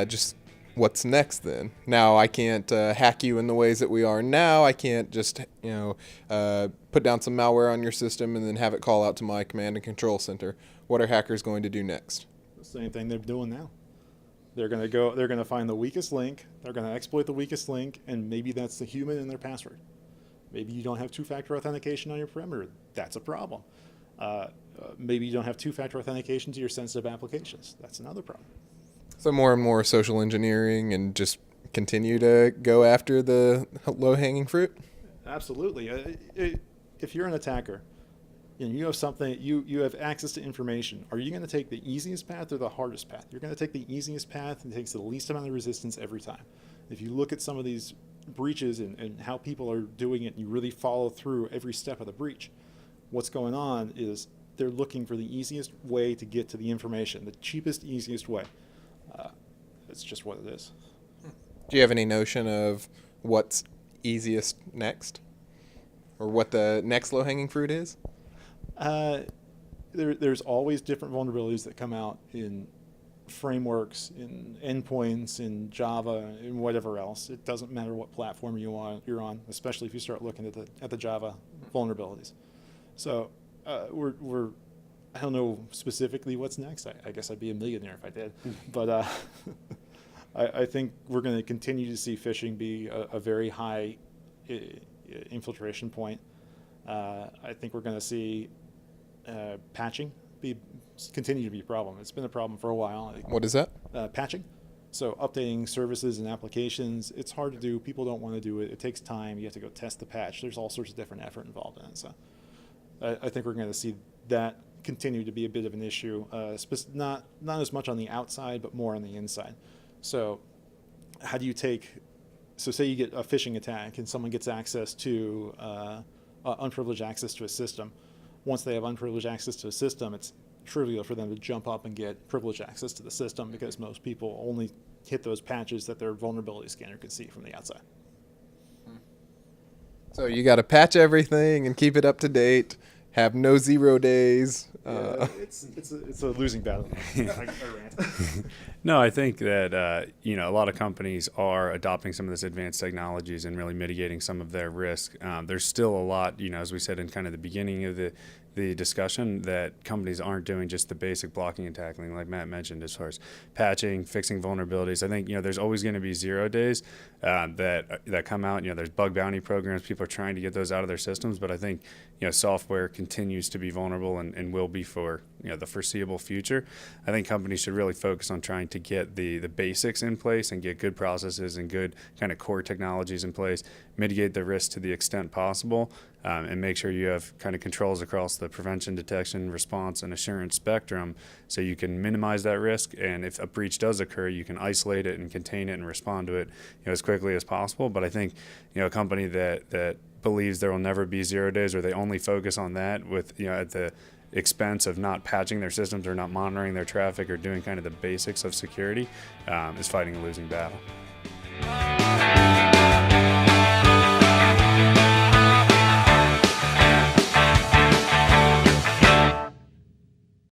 just what's next then? Now I can't hack you in the ways that we are now. I can't just, put down some malware on your system and then have it call out to my command and control center. What are hackers going to do next? The same thing they're doing now. They're going to find the weakest link, they're going to exploit the weakest link, and maybe that's the human in their password. Maybe you don't have two-factor authentication on your perimeter. That's a problem. Maybe you don't have two-factor authentication to your sensitive applications. That's another problem. So more and more social engineering and just continue to go after the low-hanging fruit? Absolutely. If you're an attacker and you have something, you have access to information, are you going to take the easiest path or the hardest path? You're going to take the easiest path and it takes the least amount of resistance every time. If you look at some of these breaches and how people are doing it and you really follow through every step of the breach, what's going on is they're looking for the easiest way to get to the information, the cheapest, easiest way. It's just what it is. Do you have any notion of what's easiest next? Or what the next low-hanging fruit is? There's always different vulnerabilities that come out in frameworks, in endpoints, in Java, in whatever else. It doesn't matter what platform you're on, especially if you start looking at the Java vulnerabilities. So I don't know specifically what's next. I guess I'd be a millionaire if I did. But I think we're going to continue to see phishing be a very high infiltration point. I think we're going to see patching continue to be a problem. It's been a problem for a while. What is that? Patching. So updating services and applications, it's hard to do. People don't want to do it. It takes time. You have to go test the patch. There's all sorts of different effort involved in it. So I think we're going to see that continue to be a bit of an issue, not as much on the outside, but more on the inside. So how do you say you get a phishing attack and someone gets access to unprivileged access to a system. Once they have unprivileged access to a system, it's trivial for them to jump up and get privileged access to the system because most people only hit those patches that their vulnerability scanner could see from the outside. So you got to patch everything and keep it up to date. Have no 0 days. It's a losing battle. I rant. No, I think that a lot of companies are adopting some of this advanced technologies and really mitigating some of their risk. There's still a lot, as we said in kind of the beginning of the discussion, that companies aren't doing just the basic blocking and tackling, like Matt mentioned, as far as patching, fixing vulnerabilities. I think there's always going to be 0 days that come out. There's bug bounty programs. People are trying to get those out of their systems, but I think software continues to be vulnerable and will be for the foreseeable future. I think companies should really focus on trying to get the basics in place and get good processes and good kind of core technologies in place, mitigate the risk to the extent possible, and make sure you have kind of controls across the prevention, detection, response, and assurance spectrum so you can minimize that risk. And if a breach does occur, you can isolate it and contain it and respond to it as quickly as possible. But I think a company that believes there will never be 0 days, or they only focus on that with at the expense of not patching their systems or not monitoring their traffic or doing kind of the basics of security, is fighting a losing battle.